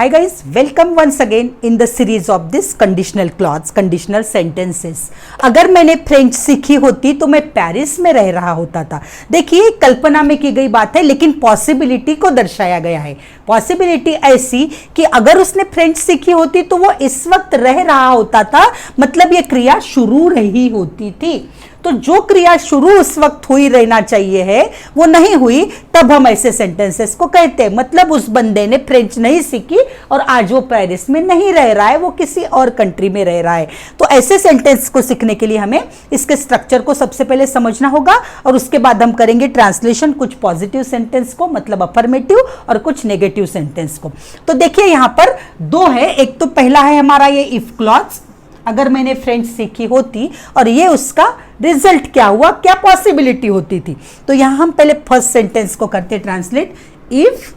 Hi guys, welcome once again in the series of this conditional clause, conditional sentences. अगर मैंने French सीखी होती तो मैं पेरिस में रह रहा होता था। देखिए कल्पना में की गई बात है लेकिन पॉसिबिलिटी को दर्शाया गया है। पॉसिबिलिटी ऐसी कि अगर उसने फ्रेंच सीखी होती तो वो इस वक्त रह रहा होता था, मतलब ये क्रिया शुरू रही होती थी। तो जो क्रिया शुरू उस वक्त हुई रहना चाहिए है वो नहीं हुई, तब हम ऐसे सेंटेंसेस को कहते हैं। मतलब उस बंदे ने फ्रेंच नहीं सीखी और आज वो पेरिस में नहीं रह रहा है, वो किसी और कंट्री में रह रहा है। तो ऐसे सेंटेंस को सीखने के लिए हमें इसके स्ट्रक्चर को सबसे पहले समझना होगा और उसके बाद हम करेंगे ट्रांसलेशन, कुछ पॉजिटिव सेंटेंस को मतलब अफर्मेटिव और कुछ नेगेटिव सेंटेंस को। तो देखिए यहां पर दो है, एक तो पहला है हमारा ये इफ क्लॉज, अगर मैंने फ्रेंच सीखी होती, और ये उसका रिजल्ट क्या हुआ, क्या पॉसिबिलिटी होती थी। तो यहां हम पहले फर्स्ट सेंटेंस को करते translate. If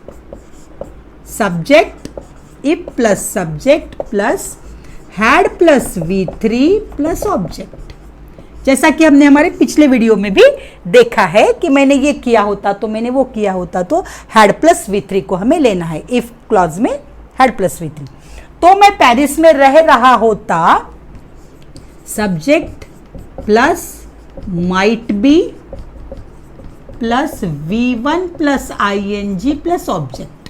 subject, if plus subject plus had plus V3 plus object. जैसा कि हमने हमारे पिछले वीडियो में भी देखा है कि मैंने ये किया होता तो, मैंने वो किया होता तो हैड प्लस V3 को हमें लेना है। इफ क्लॉज में हैड प्लस V3। तो मैं पेरिस में रह रहा होता, subject plus might be plus V1 plus ING plus object.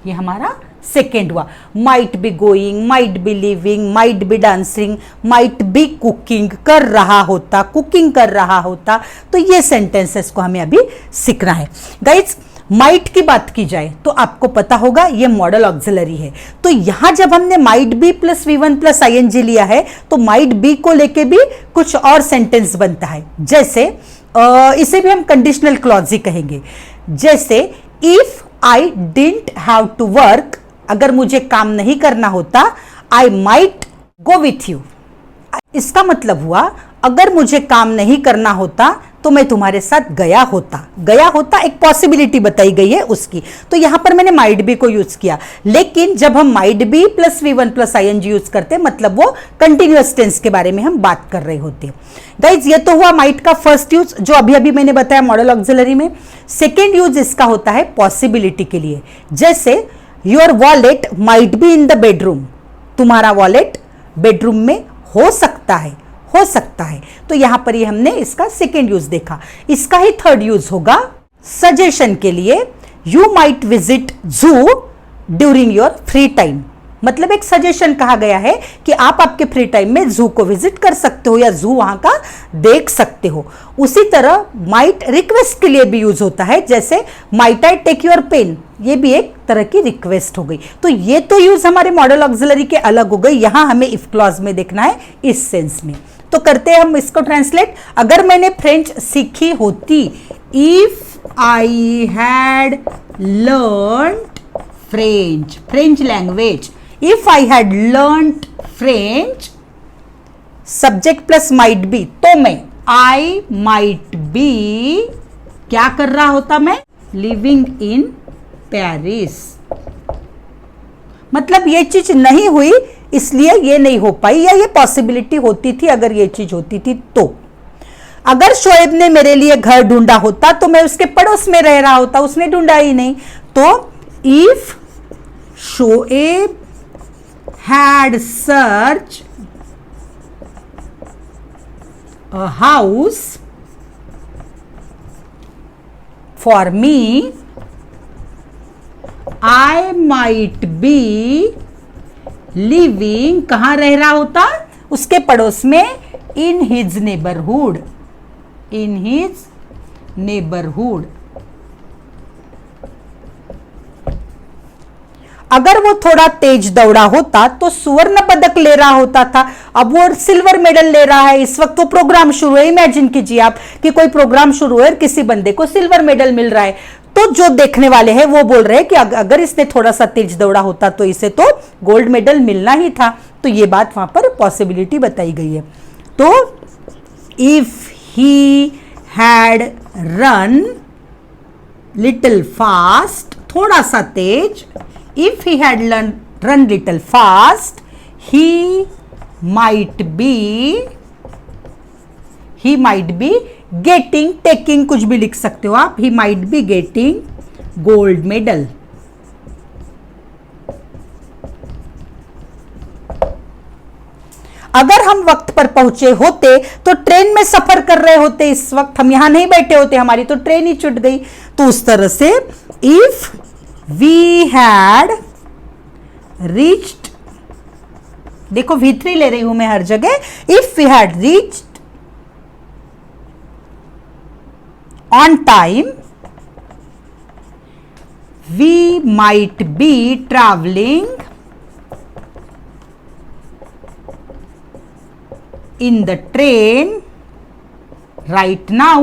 ये हमारा सेकेंड हुआ। Might be going, might be living, might be dancing, might be cooking, कर रहा होता, कुकिंग कर रहा होता। तो ये सेंटेंसेस को हमें अभी सीखना है। गाइज माइट की बात की जाए तो आपको पता होगा ये मॉडल ऑक्सिलरी है। तो यहां जब हमने might be plus V1 plus ING लिया है तो माइट बी को लेके भी कुछ और सेंटेंस बनता है। जैसे इसे भी हम कंडीशनल क्लॉज ही कहेंगे। जैसे if I didn't have to work, अगर मुझे काम नहीं करना होता, I might go with you. इसका मतलब हुआ अगर मुझे काम नहीं करना होता तो मैं तुम्हारे साथ गया होता। गया होता एक पॉसिबिलिटी बताई गई है उसकी। तो यहां पर मैंने माइट बी को यूज किया, लेकिन जब हम might be plus V1 plus ING use करते मतलब वो कंटिन्यूअस टेंस के बारे में हम बात कर रहे होते। गाइज ये तो हुआ माइट का फर्स्ट यूज जो अभी अभी मैंने बताया मॉडल ऑक्सिलरी में। सेकेंड यूज इसका होता है पॉसिबिलिटी के लिए। जैसे your wallet might be in the bedroom, तुम्हारा वॉलेट बेडरूम में हो सकता है, हो सकता है। तो यहां पर ये हमने इसका सेकेंड यूज देखा। इसका ही थर्ड यूज होगा सजेशन के लिए। यू माइट विजिट जू ड्यूरिंग योर फ्री टाइम, मतलब एक सजेशन कहा गया है कि आप आपके फ्री टाइम में जू को विजिट कर सकते हो या जू वहां का देख सकते हो। उसी तरह माइट रिक्वेस्ट के लिए भी यूज होता है। जैसे might I take your pen, ये भी एक तरह की रिक्वेस्ट हो गई। तो ये तो यूज हमारे मॉडल ऑक्सिलरी के अलग हो गई, यहां हमें इफ क्लॉज में देखना है इस सेंस में। तो करते हैं हम इसको ट्रांसलेट। अगर मैंने फ्रेंच सीखी होती, if I had learned French, French language, if I had learned French, subject plus might be, तो मैं आई माइट बी क्या कर रहा होता, मैं लिविंग इन पेरिस। मतलब ये चीज नहीं हुई इसलिए ये नहीं हो पाई, या ये पॉसिबिलिटी होती थी अगर ये चीज होती थी तो। अगर शोएब ने मेरे लिए घर ढूंढा होता तो मैं उसके पड़ोस में रह रहा होता, उसने ढूंढा ही नहीं। तो if Shoaib had search a house for me, I might be living, कहां रह रहा होता, उसके पड़ोस में, in his neighbourhood, in his neighbourhood. अगर वो थोड़ा तेज दौड़ा होता तो स्वर्ण पदक ले रहा होता था, अब वो सिल्वर मेडल ले रहा है। इस वक्त वो प्रोग्राम शुरू है, इमेजिन कीजिए आप कि कोई प्रोग्राम शुरू है और किसी बंदे को सिल्वर मेडल मिल रहा है। तो जो देखने वाले हैं वो बोल रहे हैं कि अगर इसने थोड़ा सा तेज दौड़ा होता तो इसे तो गोल्ड मेडल मिलना ही था। तो ये बात वहां पर पॉसिबिलिटी बताई गई है। तो if he had run little fast, थोड़ा सा तेज, if he had run little fast, he might be getting, taking कुछ भी लिख सकते हो आप, he might be getting gold medal. अगर हम वक्त पर पहुंचे होते तो ट्रेन में सफर कर रहे होते, इस वक्त हम यहां नहीं बैठे होते, हमारी तो ट्रेन ही छूट गई। तो उस तरह से इफ वी हैड रीच्ड, देखो V3 ले रही हूं मैं हर जगह, if we had reached on time we might be traveling in the train right now.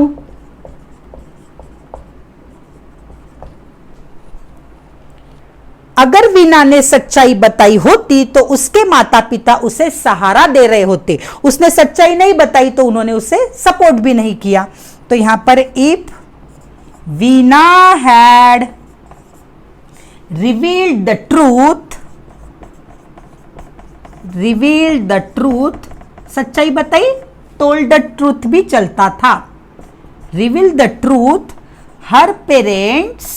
अगर वीना ने सच्चाई बताई होती तो उसके माता पिता उसे सहारा दे रहे होते, उसने सच्चाई नहीं बताई तो उन्होंने उसे सपोर्ट भी नहीं किया। तो यहां पर if Veena had revealed the truth, सच्चाई बताई, told the truth भी चलता था। reveal the truth, her parents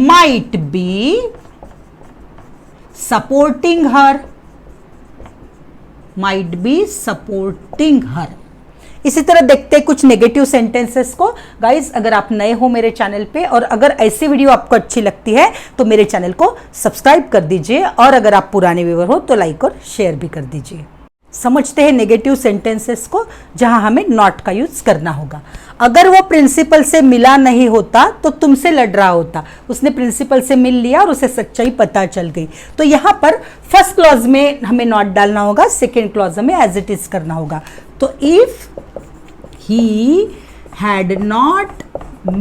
might be supporting her। इसी तरह देखते हैं कुछ नेगेटिव सेंटेंसेस को। गाइज अगर आप नए हो मेरे चैनल पे और अगर ऐसी वीडियो आपको अच्छी लगती है तो मेरे चैनल को सब्सक्राइब कर दीजिए, और अगर आप पुराने व्यूअर हो तो लाइक और शेयर भी कर दीजिए। समझते हैं नेगेटिव सेंटेंसेस को जहां हमें नॉट का यूज करना होगा। अगर वो प्रिंसिपल से मिला नहीं होता तो तुमसे लड़ रहा होता, उसने प्रिंसिपल से मिल लिया और उसे सच्चाई पता चल गई। तो यहां पर फर्स्ट क्लॉज में हमें नॉट डालना होगा, सेकेंड क्लॉज में एज इट इज करना होगा। तो if he had not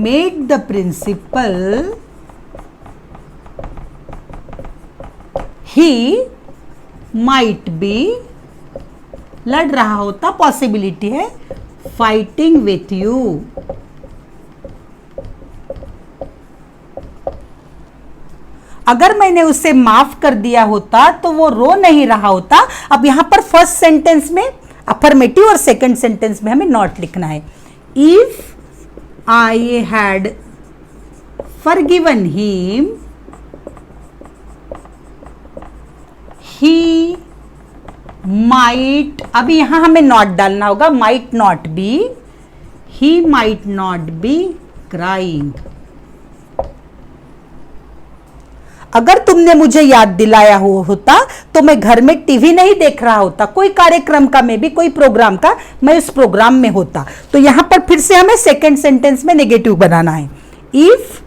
made the principal, he might be, लड़ रहा होता, पॉसिबिलिटी है, फाइटिंग विथ यू। अगर मैंने उसे माफ कर दिया होता तो वो रो नहीं रहा होता। अब यहां पर फर्स्ट सेंटेंस में अफर्मेटिव और सेकंड सेंटेंस में हमें नॉट लिखना है। If I had forgiven him, he might, अभी यहां हमें नॉट डालना होगा, might not be, he might not be crying. अगर तुमने मुझे याद दिलाया होता तो मैं घर में टीवी नहीं देख रहा होता, कोई कार्यक्रम का, में भी कोई प्रोग्राम का, मैं उस प्रोग्राम में होता। तो यहां पर फिर से हमें सेकंड सेंटेंस में नेगेटिव बनाना है। If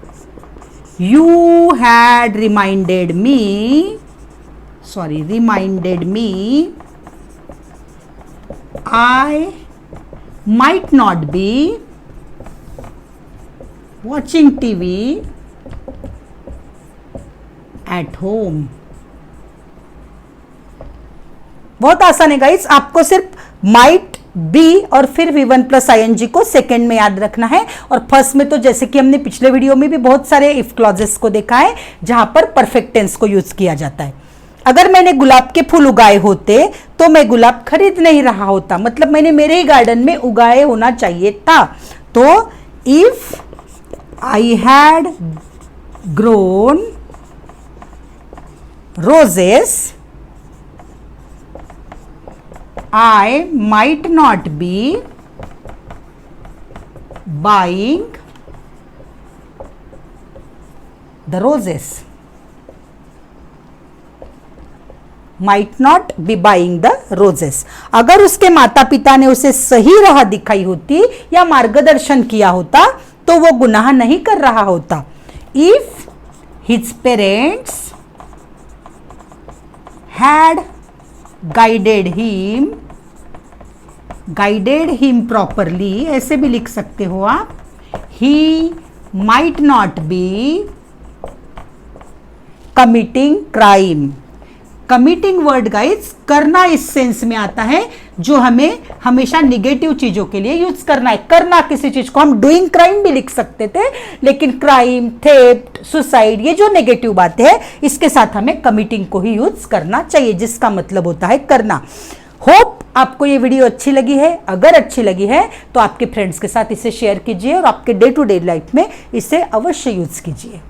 you had reminded me, I might not be watching TV at home. बहुत आसान है गाइस, आपको सिर्फ माइट बी और फिर V1 प्लस ING को सेकंड में याद रखना है। और फर्स्ट में तो जैसे कि हमने पिछले वीडियो में भी बहुत सारे इफ क्लॉजेस को देखा है जहां पर परफेक्ट टेंस को यूज किया जाता है। अगर मैंने गुलाब के फूल उगाए होते तो मैं गुलाब खरीद नहीं रहा होता, मतलब मैंने मेरे ही गार्डन में उगाए होना चाहिए था। तो if I had grown roses, I might not be buying the roses. Might not be buying the roses. अगर उसके माता पिता ने उसे सही राह दिखाई होती या मार्गदर्शन किया होता तो वो गुनाह नहीं कर रहा होता। If his parents had guided him properly, ऐसे भी लिख सकते हो आप, he might not be committing crime। Committing word guys करना इस सेंस में आता है जो हमें हमेशा निगेटिव चीजों के लिए यूज करना है। करना किसी चीज को हम डूइंग क्राइम भी लिख सकते थे, लेकिन क्राइम, थेफ्ट, सुसाइड, ये जो नेगेटिव बातें हैं इसके साथ हमें कमिटिंग को ही यूज करना चाहिए, जिसका मतलब होता है करना। होप आपको ये वीडियो अच्छी लगी है। अगर अच्छी लगी है तो आपके फ्रेंड्स के साथ इसे शेयर कीजिए और आपके डे टू डे लाइफ में इसे अवश्य यूज कीजिए।